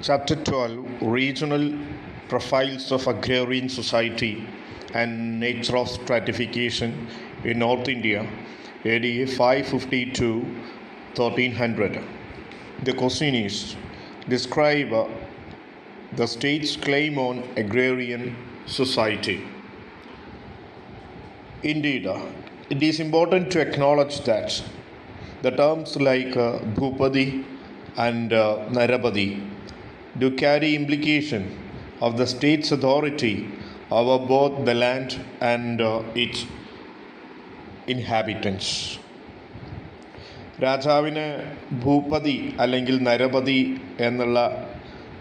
Chapter 12 Regional Profiles of Agrarian Society and Nature of Stratification in North India, AD 550 to 1300. The question is describe the state's claim on agrarian society. Indeed, it is important to acknowledge that the terms like Bhupadi and Narapadi do carry implication of the state's authority over both the land and its inhabitants. രാജാവിന് ഭൂപതി അല്ലെങ്കിൽ നരപതി എന്നുള്ള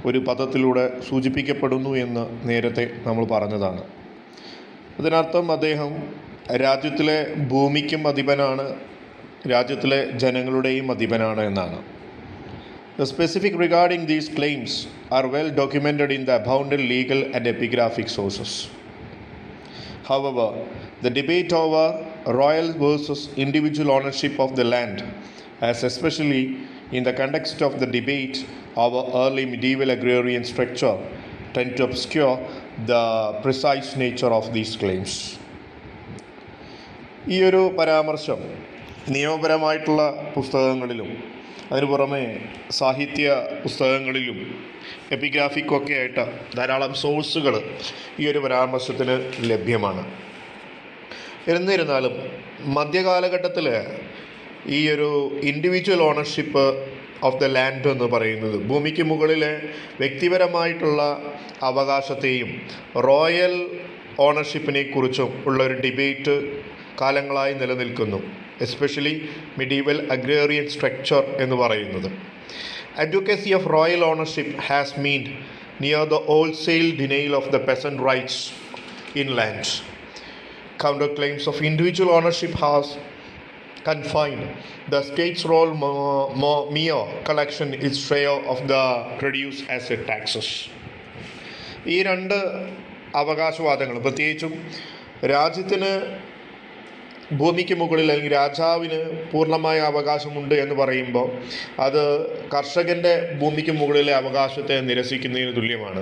ഒരു പദത്തിലൂടെ സൂചിപ്പിക്കപ്പെടുന്നു എന്ന് നേരത്തെ നമ്മൾ പറഞ്ഞതാണ്. അതിനർത്ഥം അദ്ദേഹം രാജ്യത്തിലെ ഭൂമിക്കും അധിപനാണ്, രാജ്യത്തിലെ ജനങ്ങളുടെയും അധിപനാണ് എന്നാണ്. The specifics regarding these claims are well documented in the aboundant legal and epigraphic sources. However, the debate over royal versus individual ownership of the land, as especially in the context of the debate over early medieval agrarian structure, tend to obscure the precise nature of these claims. ഈ ഒരു പരാമർശം നിയമപരമായിട്ടുള്ള പുസ്തകങ്ങളിലും അതിനു പുറമെ സാഹിത്യ പുസ്തകങ്ങളിലും എപ്പിഗ്രാഫിക്കൊക്കെ ആയിട്ട് ധാരാളം സോഴ്സുകൾ ഈ ഒരു പരാമർശത്തിന് ലഭ്യമാണ്. എന്നിരുന്നാലും മധ്യകാലഘട്ടത്തിൽ ഈ ഒരു individual ownership of the land എന്ന് പറയുന്നത് ഭൂമിക്ക് മുകളിലെ വ്യക്തിപരമായിട്ടുള്ള അവകാശത്തെയും റോയൽ ഓണർഷിപ്പിനെ കുറിച്ചും ഉള്ളൊരു ഡിബേറ്റ് കാലങ്ങളായി നിലനിൽക്കുന്നു. എസ്പെഷ്യലി മിഡീവൽ അഗ്രേറിയൻ സ്ട്രക്ചർ എന്ന് പറയുന്നത്. Advocacy of royal ownership has മീൻഡ് near the wholesale denial of the peasant rights in land. Counter claims of individual ownership has confined the state's role mere collection its share of the produce as a taxes. ഈ രണ്ട് അവകാശവാദങ്ങൾ, പ്രത്യേകിച്ചും രാജ്യത്തിന് ഭൂമിക്ക് മുകളിൽ അല്ലെങ്കിൽ രാജാവിന് പൂർണ്ണമായ അവകാശമുണ്ട് എന്ന് പറയുമ്പോൾ അത് കർഷകൻ്റെ ഭൂമിക്ക് മുകളിലെ അവകാശത്തെ നിരസിക്കുന്നതിന് തുല്യമാണ്.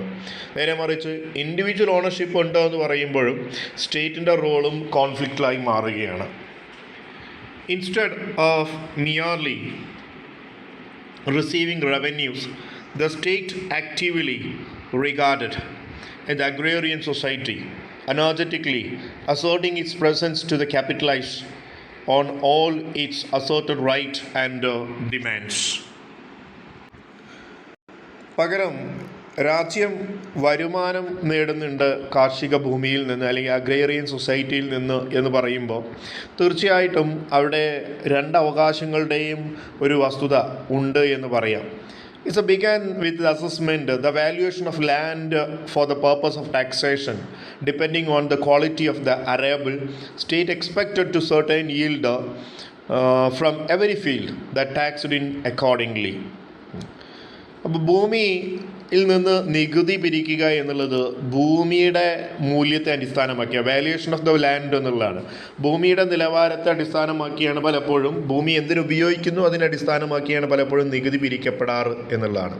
നേരെ മറിച്ച് ഇൻഡിവിജ്വൽ ഓണർഷിപ്പ് ഉണ്ട് എന്ന് പറയുമ്പോഴും സ്റ്റേറ്റിൻ്റെ റോളും കോൺഫ്ലിക്റ്റിലായി മാറുകയാണ്. Instead of merely receiving revenues, the state actively regarded the agrarian society, energetically asserting its presence to the capitalize on all its asserted right and demands. പകരം രാജ്യം വരുമാനം നേടുന്നുണ്ട് കാർഷിക ഭൂമിയിൽ നിന്ന് അല്ലെങ്കിൽ അഗ്രേറിയൻ സൊസൈറ്റിയിൽ നിന്ന് എന്ന് പറയുമ്പോൾ തീർച്ചയായിട്ടും അവിടെ രണ്ട് അവകാശങ്ങളുടെയും ഒരു വസ്തുത ഉണ്ട് എന്ന് പറയാം. It began with the assessment, the valuation of land for the purpose of taxation, depending on the quality of the arable. State expected to certain yield from every field that taxed in accordingly. അപ്പോൾ ഭൂമിയിൽ നിന്ന് നികുതി പിരിക്കുക എന്നുള്ളത് ഭൂമിയുടെ മൂല്യത്തെ അടിസ്ഥാനമാക്കിയ valuation of the land എന്നുള്ളതാണ്. ഭൂമിയുടെ നിലവാരത്തെ അടിസ്ഥാനമാക്കിയാണ് പലപ്പോഴും ഭൂമി എന്തിനുപയോഗിക്കുന്നു അതിനെ അടിസ്ഥാനമാക്കിയാണ് പലപ്പോഴും നികുതി പിരിക്കപ്പെടാറ് എന്നുള്ളതാണ്.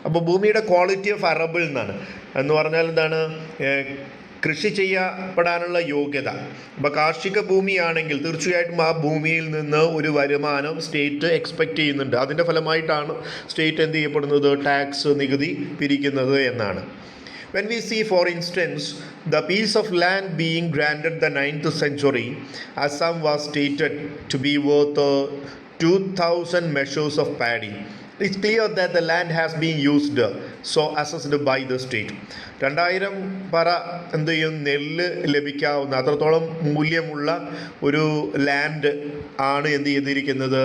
അപ്പോൾ ഭൂമിയുടെ ക്വാളിറ്റി ഓഫ് അറബിൾ എന്നാണ് എന്ന് പറഞ്ഞാൽ എന്താണ്, കൃഷി ചെയ്യപ്പെടാനുള്ള യോഗ്യത. അപ്പോൾ കാർഷിക ഭൂമിയാണെങ്കിൽ തീർച്ചയായിട്ടും ആ ഭൂമിയിൽ നിന്ന് ഒരു വരുമാനം സ്റ്റേറ്റ് എക്സ്പെക്റ്റ് ചെയ്യുന്നുണ്ട്. അതിൻ്റെ ഫലമായിട്ടാണ് സ്റ്റേറ്റ് എന്ത് ചെയ്യപ്പെടുന്നത്, ടാക്സ് നികുതി പിരിക്കുന്നത് എന്നാണ്. When we see, for instance, the piece of land being granted the 9th century, as some was stated to be worth 2,000 measures of paddy, it's clear that the land has been used so assessed by the state. 2000 പറ എന്ത് ചെയ്യും, നെല്ല് ലഭിക്കാവുന്ന അത്രത്തോളം മൂല്യമുള്ള ഒരു land ആണ് എന്ത് ചെയ്തിരിക്കുന്നത്,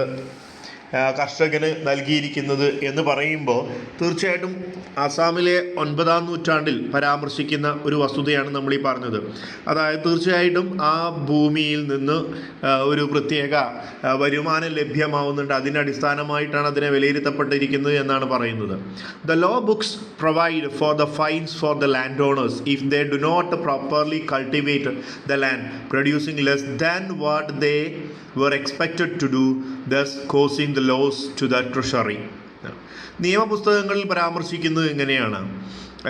കർഷകന് നൽകിയിരിക്കുന്നത് എന്ന് പറയുമ്പോൾ തീർച്ചയായിട്ടും ആസാമിലെ 9ാം നൂറ്റാണ്ടിൽ പരാമർശിക്കുന്ന ഒരു വസ്തുതയാണ് നമ്മൾ ഈ പറഞ്ഞത്. അതായത് തീർച്ചയായിട്ടും ആ ഭൂമിയിൽ നിന്ന് ഒരു പ്രത്യേക വരുമാനം ലഭ്യമാവുന്നുണ്ട്, അതിൻ്റെ അടിസ്ഥാനമായിട്ടാണ് അതിനെ വിലയിരുത്തപ്പെട്ടിരിക്കുന്നത് എന്നാണ് പറയുന്നത്. The law books provide for the fines for the land owners if they do not properly cultivate the land producing less than what they were expected to do, thus causing the loss to the treasury. നിയമപുസ്തകങ്ങളിൽ പരാമർശിക്കുന്നത് എങ്ങനെയാണ്?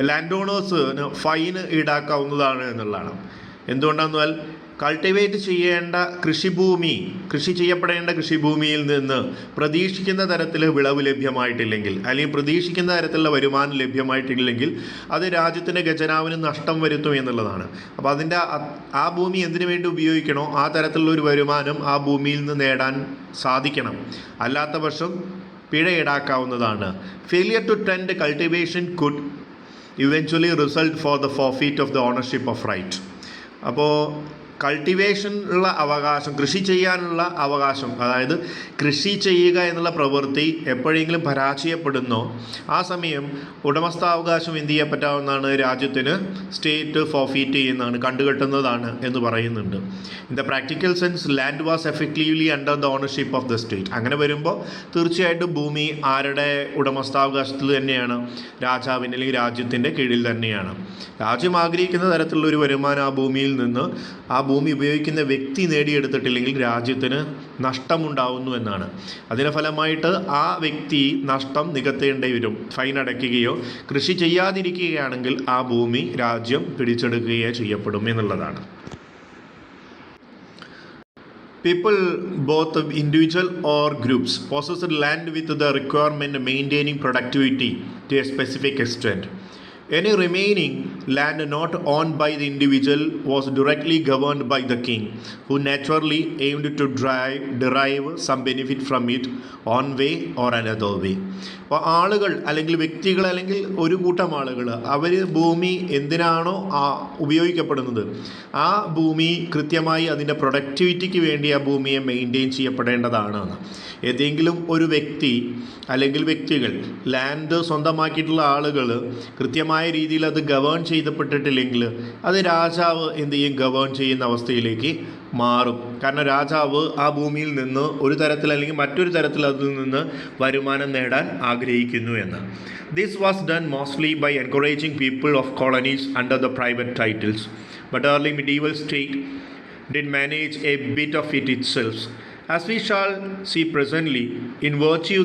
Land ഓണേഴ്സിന് fine ഈടാക്കാവുന്നതാണ് എന്നുള്ളതാണ്. എന്തുകൊണ്ടാണെന്നാൽ cultivate ചെയ്യേണ്ട കൃഷി ചെയ്യപ്പെടേണ്ട കൃഷിഭൂമിയിൽ നിന്ന് പ്രതീക്ഷിക്കുന്ന തരത്തിൽ വിളവ് ലഭ്യമായിട്ടില്ലെങ്കിൽ, അല്ലെങ്കിൽ പ്രതീക്ഷിക്കുന്ന തരത്തിലുള്ള വരുമാനം ലഭ്യമായിട്ടില്ലെങ്കിൽ അത് രാജ്യത്തിൻ്റെ ഖജനാവിന് നഷ്ടം വരുത്തും എന്നുള്ളതാണ്. അപ്പോൾ അതിൻ്റെ ആ ഭൂമി എന്തിനു വേണ്ടി ഉപയോഗിക്കണോ ആ തരത്തിലുള്ള ഒരു വരുമാനം ആ ഭൂമിയിൽ നിന്ന് നേടാൻ സാധിക്കണം. അല്ലാത്ത പക്ഷം പിഴ ഈടാക്കാവുന്നതാണ്. Failure to tend cultivation could eventually result for the forfeit of the ownership of right. അപ്പോൾ കൾട്ടിവേഷനുള്ള അവകാശം, കൃഷി ചെയ്യാനുള്ള അവകാശം, അതായത് കൃഷി ചെയ്യുക എന്നുള്ള പ്രവൃത്തി എപ്പോഴെങ്കിലും പരാജയപ്പെടുന്നോ ആ സമയം ഉടമസ്ഥാവകാശം എന്ത് ചെയ്യപ്പെട്ടാവുന്നതാണ്? രാജ്യത്തിന് സ്റ്റേറ്റ് ഫോർഫീറ്റ് ചെയ്യുന്നതാണ്, കണ്ടുകെട്ടുന്നതാണ് എന്ന് പറയുന്നുണ്ട്. In the practical sense land was effectively under the ownership of the state. അങ്ങനെ വരുമ്പോൾ തീർച്ചയായിട്ടും ഭൂമി ആരുടെ ഉടമസ്ഥാവകാശത്തിൽ തന്നെയാണ്? രാജാവിൻ്റെ അല്ലെങ്കിൽ രാജ്യത്തിൻ്റെ കീഴിൽ തന്നെയാണ്. രാജ്യം ആഗ്രഹിക്കുന്ന തരത്തിലുള്ള ഒരു വരുമാനം ആ ഭൂമിയിൽ നിന്ന് ആ ഭൂമി ഉപയോഗിക്കുന്ന വ്യക്തി നേടിയെടുത്തിട്ടില്ലെങ്കിൽ രാജ്യത്തിന് നഷ്ടമുണ്ടാവുന്നു എന്നാണ്. അതിൻ്റെ ഫലമായിട്ട് ആ വ്യക്തി നഷ്ടം നികത്തേണ്ടി വരും. ഫൈൻ അടയ്ക്കുകയോ കൃഷി ചെയ്യാതിരിക്കുകയാണെങ്കിൽ ആ ഭൂമി രാജ്യം പിടിച്ചെടുക്കുകയോ ചെയ്യപ്പെടും എന്നുള്ളതാണ്. People, both individual or groups, possessed land with the requirement of maintaining productivity to a specific extent. Any remaining land not owned by the individual was directly governed by the king, who naturally aimed to derive some benefit from it one way or another way. അപ്പോൾ ആളുകൾ അല്ലെങ്കിൽ വ്യക്തികൾ അല്ലെങ്കിൽ ഒരു കൂട്ടം ആളുകൾ അവർ ഭൂമി എന്തിനാണോ ഉപയോഗിക്കപ്പെടുന്നത് ആ ഭൂമി കൃത്യമായി അതിൻ്റെ പ്രൊഡക്ടിവിറ്റിക്ക് വേണ്ടി ആ ഭൂമിയെ മെയിൻറ്റെയിൻ ചെയ്യപ്പെടേണ്ടതാണ്. ഏതെങ്കിലും ഒരു വ്യക്തി അല്ലെങ്കിൽ വ്യക്തികൾ ലാൻഡ് സ്വന്തമാക്കിയിട്ടുള്ള ആളുകൾ കൃത്യമായ രീതിയിൽ അത് ഗവേൺ ചെയ്യപ്പെട്ടിട്ടില്ലെങ്കിൽ അത് രാജാവ് എന്ത് ചെയ്യും? ഗവേൺ ചെയ്യുന്ന അവസ്ഥയിലേക്ക് മാറും. കാരണം രാജാവ് ആ ഭൂമിയിൽ നിന്ന് ഒരു തരത്തിൽ അല്ലെങ്കിൽ മറ്റൊരു തരത്തിൽ അതിൽ നിന്ന് വരുമാനം നേടാൻ ആഗ്രഹിക്കുന്നു എന്ന്. This was done mostly by encouraging people of colonies under the private titles. But early medieval state did manage a bit of it itself. As we shall see presently, in virtue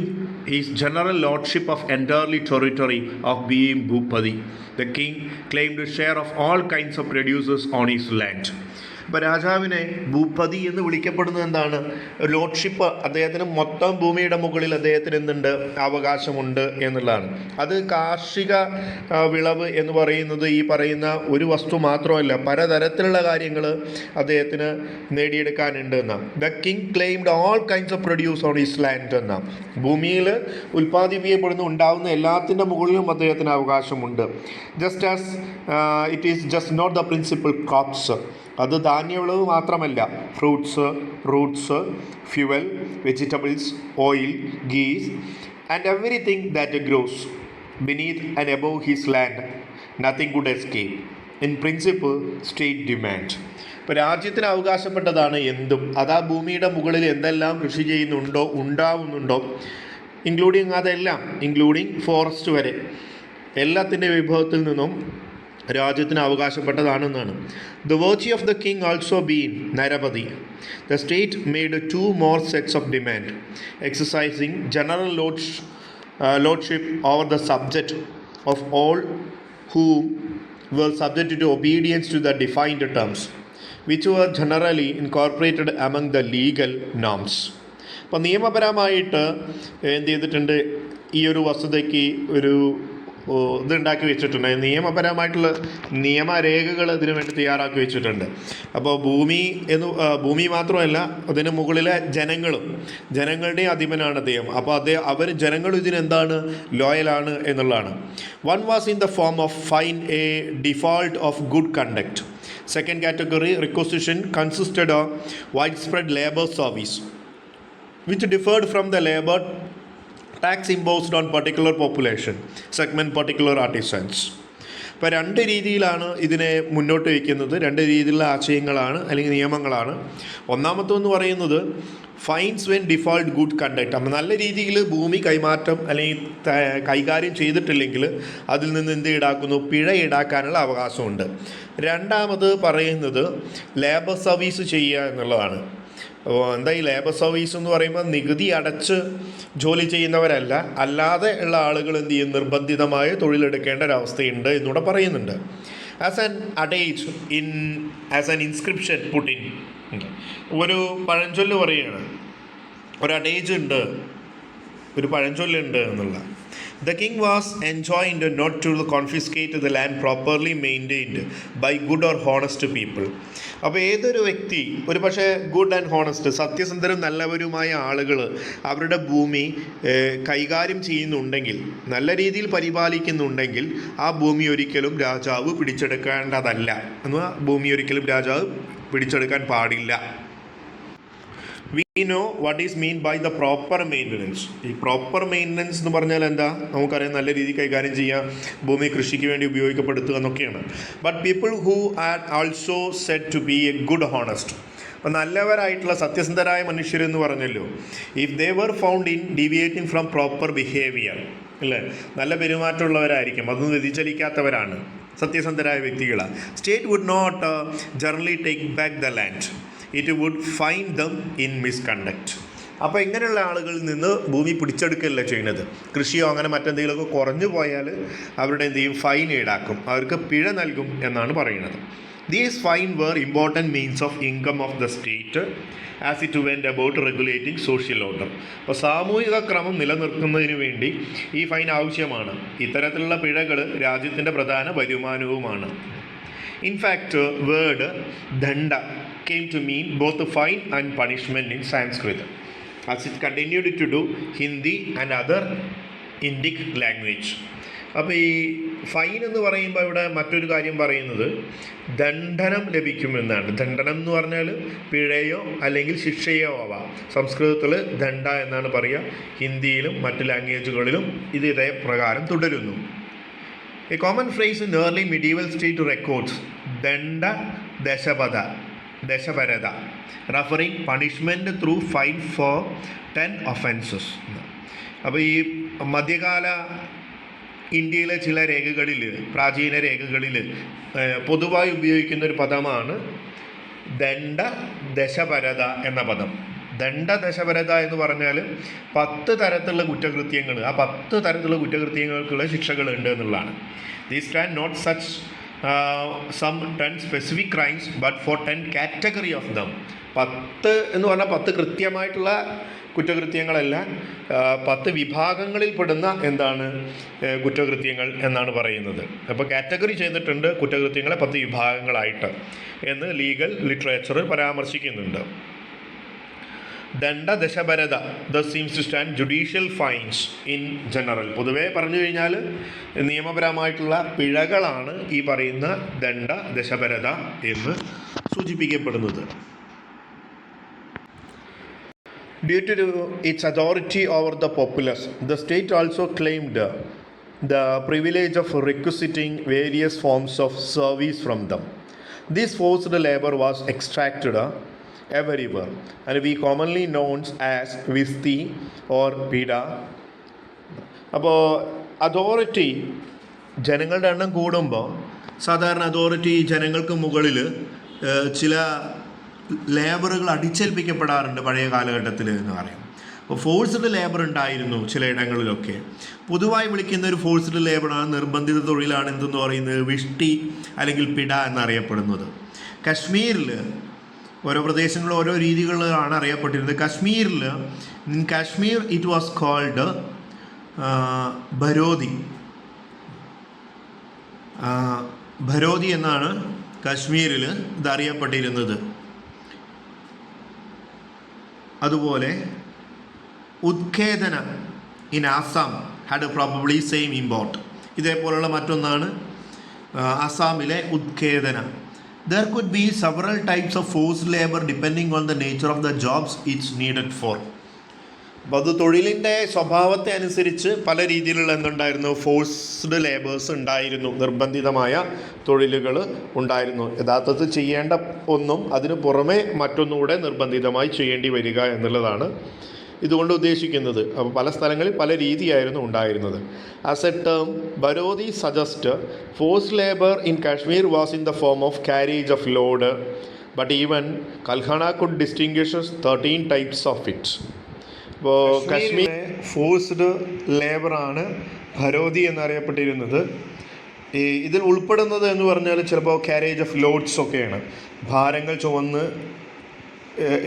his general lordship of entirely territory of being Bhupadi, the king claimed a share of all kinds of produces on his land. അപ്പോൾ രാജാവിനെ ഭൂപതി എന്ന് വിളിക്കപ്പെടുന്നത് എന്താണ്? Lordship, അദ്ദേഹത്തിന് മൊത്തം ഭൂമിയുടെ മുകളിൽ അദ്ദേഹത്തിന് എന്തുണ്ട്? അവകാശമുണ്ട് എന്നുള്ളതാണ്. അത് കാർഷിക വിളവ് എന്ന് പറയുന്നത് ഈ പറയുന്ന ഒരു വസ്തു മാത്രമല്ല, പലതരത്തിലുള്ള കാര്യങ്ങൾ അദ്ദേഹത്തിന് നേടിയെടുക്കാനുണ്ട് എന്നാണ്. The king claimed all kinds of produce on his land എന്നാണ്. ഭൂമിയിൽ ഉൽപ്പാദിപ്പിക്കപ്പെടുന്ന ഉണ്ടാകുന്ന എല്ലാത്തിൻ്റെ മുകളിലും അദ്ദേഹത്തിന് അവകാശമുണ്ട്. Just as it is just not the principal crops. അത് ധാന്യവിളവ് മാത്രമല്ല, fruits, roots, fuel, vegetables, oil, ghees and everything that grows beneath and above his land nothing could escape. In principle state demand. ഇപ്പോൾ രാജ്യത്തിന് അവകാശപ്പെട്ടതാണ് എന്തും. അത് ആ ഭൂമിയുടെ മുകളിൽ എന്തെല്ലാം കൃഷി ചെയ്യുന്നുണ്ടോ, ഉണ്ടാവുന്നുണ്ടോ, ഇൻക്ലൂഡിങ് ഫോറസ്റ്റ് വരെ എല്ലാത്തിൻ്റെ വിഭവത്തിൽ നിന്നും രാജ്യത്തിന് അവകാശപ്പെട്ടതാണെന്നാണ്. The virtue of the king also being Narapati, the state made 2 more sets of demand, exercising general lordship over the subject of all who were subject to obedience to the defined terms, which were generally incorporated among the legal norms. അപ്പോൾ നിയമപരമായിട്ട് എന്ത് ചെയ്തിട്ടുണ്ട്? ഈ ഒരു വസ്തുതയ്ക്ക് ഒരു ഇതുണ്ടാക്കി വെച്ചിട്ടുണ്ട്. നിയമപരമായിട്ടുള്ള നിയമരേഖകൾ ഇതിനു വേണ്ടി തയ്യാറാക്കി വെച്ചിട്ടുണ്ട്. അപ്പോൾ ഭൂമി മാത്രമല്ല, അതിന് മുകളിലെ ജനങ്ങളുടെയും അധിപനാണ് അദ്ദേഹം. അപ്പോൾ അവർ ജനങ്ങൾ ഇതിനെന്താണ്? ലോയലാണ് എന്നുള്ളതാണ്. One was in the form of fine A default of good conduct. Second category requisition consisted of wide spread labour service which differed from the labor tax imposed on particular population segment, particular artisans. ഇപ്പോൾ 2 രീതിയിലാണ് ഇതിനെ മുന്നോട്ട് വയ്ക്കുന്നത്. 2 രീതിയിലുള്ള ആശയങ്ങളാണ് അല്ലെങ്കിൽ നിയമങ്ങളാണ്. ഒന്നാമത്തെന്ന് പറയുന്നത് finds when default good conduct. അപ്പോൾ നല്ല രീതിയിൽ ഭൂമി കൈമാറ്റം അല്ലെങ്കിൽ കൈകാര്യം ചെയ്തിട്ടില്ലെങ്കിൽ അതിൽ നിന്ന് എന്ത് ഈടാക്കുന്നു? പിഴ ഈടാക്കാനുള്ള അവകാശമുണ്ട്. രണ്ടാമത് പറയുന്നത് ലേബർ സർവീസ് ചെയ്യുക എന്നുള്ളതാണ്. എന്താ ഈ ലേബർ സർവീസ് എന്ന് പറയുമ്പോൾ നികുതി അടച്ച് ജോലി ചെയ്യുന്നവരല്ല, അല്ലാതെ ഉള്ള ആളുകൾ എന്ത് ചെയ്യും, നിർബന്ധിതമായി തൊഴിലെടുക്കേണ്ട ഒരവസ്ഥയുണ്ട് എന്നിവിടെ പറയുന്നുണ്ട്. As an adage in as an inscription put in, ഒരു പഴഞ്ചൊല്ല് പറയുകയാണ്, ഒരു അഡേജ് ഉണ്ട്, ഒരു പഴഞ്ചൊല്ലുണ്ട് എന്നുള്ള. The king was enjoined not to confiscate the land properly maintained by good or honest people. അപ്പോൾ ഏതൊരു വ്യക്തി, ഒരു പക്ഷേ ഗുഡ് ആൻഡ് ഹോണസ്റ്റ്, സത്യസന്ധരും നല്ലവരുമായ ആളുകൾ അവരുടെ ഭൂമി കൈകാര്യം ചെയ്യുന്നുണ്ടെങ്കിൽ, നല്ല രീതിയിൽ പരിപാലിക്കുന്നുണ്ടെങ്കിൽ, ആ ഭൂമി ഒരിക്കലും രാജാവ് പിടിച്ചെടുക്കേണ്ടതല്ല, എന്നാൽ ഭൂമി ഒരിക്കലും രാജാവ് പിടിച്ചെടുക്കാൻ പാടില്ല. We know what is mean by the proper maintenance. ഈ പ്രോപ്പർ മെയിൻ്റനൻസ് എന്ന് പറഞ്ഞാൽ എന്താ, നമുക്കറിയാം, നല്ല രീതിയിൽ കൈകാര്യം ചെയ്യുക, ഭൂമി കൃഷിക്ക് വേണ്ടി ഉപയോഗിക്കപ്പെടുത്തുക എന്നൊക്കെയാണ്. But people who are also said to be a good honest, അപ്പോൾ നല്ലവരായിട്ടുള്ള സത്യസന്ധരായ മനുഷ്യരെന്ന് പറഞ്ഞല്ലോ, if they were found in deviating from proper behaviour, അല്ലേ, നല്ല പെരുമാറ്റമുള്ളവരായിരിക്കും, അതൊന്നും വ്യതിചലിക്കാത്തവരാണ് സത്യസന്ധരായ വ്യക്തികളാണ്. State would not generally take back the land, it would fine them in misconduct. അപ്പോൾ ഇങ്ങനെയുള്ള ആളുകളിൽ നിന്ന് ഭൂമി പിടിച്ചെടുക്കുകയല്ല ചെയ്യുന്നത്. കൃഷിയോ അങ്ങനെ മറ്റെന്തെങ്കിലുമൊക്കെ കുറഞ്ഞു പോയാൽ അവരുടെ എന്ത് ചെയ്യും, ഫൈൻ ഈടാക്കും, അവർക്ക് പിഴ നൽകും എന്നാണ് പറയുന്നത്. These fine were important means of income of the state as it went about regulating social order. അപ്പോൾ സാമൂഹിക ക്രമം നിലനിർത്തുന്നതിന് വേണ്ടി ഈ ഫൈൻ ആവശ്യമാണ്. ഇത്തരത്തിലുള്ള പിഴകൾ രാജ്യത്തിൻ്റെ പ്രധാന വരുമാനവുമാണ്. In fact, word danda came to mean both fine and punishment in Sanskrit, as it continued to do Hindi and other Indic language. അപ്പോൾ ഈ ഫൈൻ എന്ന് പറയുമ്പോൾ ഇവിടെ മറ്റൊരു കാര്യം പറയുന്നത് ദണ്ഡനം ലഭിക്കുമെന്നാണ്. ദണ്ഡനം എന്ന് പറഞ്ഞാൽ പിഴയോ അല്ലെങ്കിൽ ശിക്ഷയോ ആവാം. സംസ്കൃതത്തിൽ ദണ്ഡ എന്നാണ് പറയുക, ഹിന്ദിയിലും മറ്റ് ലാംഗ്വേജുകളിലും ഇത് ഇതേ പ്രകാരം തുടരുന്നു. A common phrase in early medieval state records, Danda Deshaparada, referring punishment through fine for 10 offenses. അപ്പോൾ ഈ മധ്യകാല ഇന്ത്യയിലെ ചില രേഖകളിൽ, പ്രാചീന രേഖകളിൽ പൊതുവായി ഉപയോഗിക്കുന്ന ഒരു പദമാണ് ദണ്ഡ ദശപരത എന്ന പദം. ദണ്ഡദശപരത എന്ന് പറഞ്ഞാൽ 10 തരത്തിലുള്ള കുറ്റകൃത്യങ്ങൾ, ആ 10 തരത്തിലുള്ള കുറ്റകൃത്യങ്ങൾക്കുള്ള ശിക്ഷകളുണ്ട് എന്നുള്ളതാണ്. These can not such some 10 specific crimes but for 10 category of them. 10 എന്ന് പറഞ്ഞാൽ 10 കൃത്യമായിട്ടുള്ള കുറ്റകൃത്യങ്ങളല്ല, 10 വിഭാഗങ്ങളിൽ പെടുന്ന എന്താണ് കുറ്റകൃത്യങ്ങൾ എന്നാണ് പറയുന്നത്. അപ്പോൾ കാറ്റഗറി ചെയ്തിട്ടുണ്ട് കുറ്റകൃത്യങ്ങളെ 10 വിഭാഗങ്ങളായിട്ട് എന്ന് ലീഗൽ ലിറ്ററേച്ചർ പരാമർശിക്കുന്നുണ്ട്. ദണ്ഡ ദശപരത thus seems to stand judicial fines in general. പൊതുവേ പറഞ്ഞു കഴിഞ്ഞാൽ നിയമപരമായിട്ടുള്ള പിഴകളാണ് ഈ പറയുന്ന ദണ്ഡ ദശപരത എന്ന് സൂചിപ്പിക്കപ്പെടുന്നത്. Due to its authority over the populace, the state also claimed the privilege of requisiting various forms of service from them. This forced labor was extracted everywhere and we commonly known as visti or pida. അപ്പോൾ authority ജനങ്ങളുടെ എണ്ണം കൂടുമ്പോൾ സാധാരണ authority ജനങ്ങൾക്ക് മുകളിൽ ചില ലേബറുകൾ അടിച്ചേൽപ്പിക്കപ്പെടാറുണ്ട് പഴയ കാലഘട്ടത്തിൽ എന്ന് പറയും. അപ്പോൾ ഫോഴ്സ്ഡ് ലേബർ ഉണ്ടായിരുന്നു ചിലയിടങ്ങളിലൊക്കെ. പൊതുവായി വിളിക്കുന്ന ഒരു ഫോഴ്സ്ഡ് ലേബറാണ്, നിർബന്ധിത തൊഴിലാണ് എന്തെന്ന് പറയുന്നത് വിഷ്ടി അല്ലെങ്കിൽ പിട എന്നറിയപ്പെടുന്നത്. കശ്മീരിൽ ഓരോ പ്രദേശങ്ങളും ഓരോ രീതികളിലാണ് അറിയപ്പെട്ടിരുന്നത്. In Kashmir it was called ഭരോദി എന്നാണ് കാശ്മീരിൽ ഇത് അറിയപ്പെട്ടിരുന്നത്. അതുപോലെ ഉത്ഖേദന in Assam had probably same import. ഇതേപോലുള്ള മറ്റൊന്നാണ് ആസാമിലെ ഉത്ഖേദന. There could be several types of forced labor depending on the nature of the jobs it's needed for. അപ്പോൾ അത് തൊഴിലിൻ്റെ സ്വഭാവത്തെ അനുസരിച്ച് പല രീതിയിലുള്ള എന്തുണ്ടായിരുന്നു, ഫോഴ്സ്ഡ് ലേബേഴ്സ് ഉണ്ടായിരുന്നു, നിർബന്ധിതമായ തൊഴിലുകൾ ഉണ്ടായിരുന്നു. യഥാർത്ഥത്തിൽ ചെയ്യേണ്ട ഒന്നും അതിന് പുറമെ മറ്റൊന്നുകൂടെ നിർബന്ധിതമായി ചെയ്യേണ്ടി വരിക എന്നുള്ളതാണ് ഇതുകൊണ്ട് ഉദ്ദേശിക്കുന്നത്. അപ്പോൾ പല സ്ഥലങ്ങളിൽ പല രീതിയായിരുന്നു ഉണ്ടായിരുന്നത്. ആസ് എ ടേം ബരോദി suggest forced labour in Kashmir was in the form of carriage of load, but even Kalhana could distinguish 13 types of it. ഇപ്പോൾ കശ്മീരിലെ ഫോഴ്സ്ഡ് ലേബറാണ് ഭരോദി എന്നറിയപ്പെട്ടിരുന്നത്. ഇതിൽ ഉൾപ്പെടുന്നത് എന്ന് പറഞ്ഞാൽ ചിലപ്പോൾ ക്യാരേജ് ഓഫ് ലോഡ്സ് ഒക്കെയാണ്, ഭാരങ്ങൾ ചുമന്ന്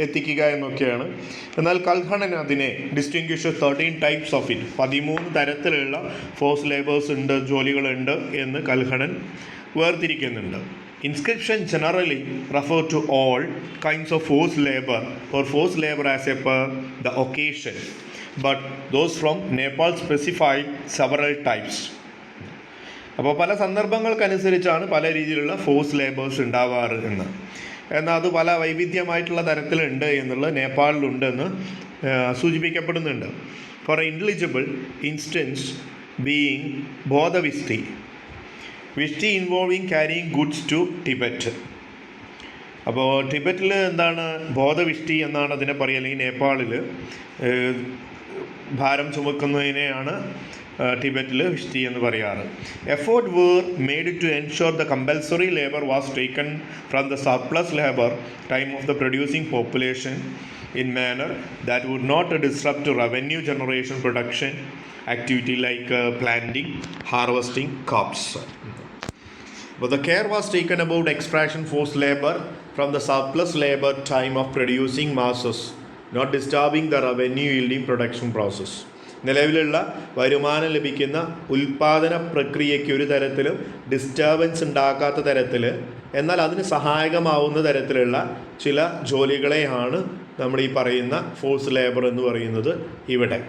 എത്തിക്കുക എന്നൊക്കെയാണ്. എന്നാൽ കൽഹണൻ അതിനെ ഡിസ്റ്റിങ്വിഷ് 13 ടൈപ്സ് ഓഫ് ഇറ്റ്, 13 തരത്തിലുള്ള ഫോഴ്സ് ലേബേഴ്സ് ഉണ്ട്, ജോലികളുണ്ട് എന്ന് കൽഹണൻ വേർതിരിക്കുന്നുണ്ട്. Inscription generally refer to all kinds of forced labor or forced labor as per the occasion, but those from Nepal specify several types. അപ്പോൾ പല സന്ദർഭങ്ങൾക്കനുസരിച്ചാണ് പല രീതിയിലുള്ള ഫോഴ്സ് ലേബേഴ്സ് ഉണ്ടാവാറ് എന്ന്. എന്നാൽ അത് പല വൈവിധ്യമായിട്ടുള്ള തരത്തിലുണ്ട് എന്നുള്ളത് നേപ്പാളിലുണ്ടെന്ന് സൂചിപ്പിക്കപ്പെടുന്നുണ്ട്. ഫോർ ഇൻറ്റലിജിബിൾ ഇൻസ്റ്റൻസ് ബീയിങ് ബോധവിസ്തി, വിഷ്ടി involving carrying goods to Tibet. അപ്പോൾ ടിബറ്റിൽ എന്താണ് ബോധവിഷ്ടി എന്നാണ് അതിനെ പറയുക, അല്ലെങ്കിൽ നേപ്പാളിൽ ഭാരം ചുമക്കുന്നതിനെയാണ് ടിബറ്റിൽ വിഷ്ടി എന്ന് പറയാറ്. Effort were made to ensure the compulsory labour was taken from the surplus labour time of the producing population in manner that would not disrupt revenue generation production activity like planting, harvesting crops. But the care was taken about extraction forced labor from the surplus labor time of producing masses, not disturbing the revenue yielding production process. നിലവിലുള്ള വരുമാനം ലഭിക്കുന്ന ഉൽപ്പാദന പ്രക്രിയയ്ക്ക് ഒരു തരത്തിലും disturbance ഉണ്ടാക്കാത്ത തരത്തിൽ, എന്നാൽ അതിന് സഹായകമാവുന്ന തരത്തിലുള്ള ചില ജോലികളെയാണ് നമ്മൾ ഈ പറയുന്ന ഫോഴ്സ് ലേബർ എന്ന് പറയുന്നത് ഇവിടെ.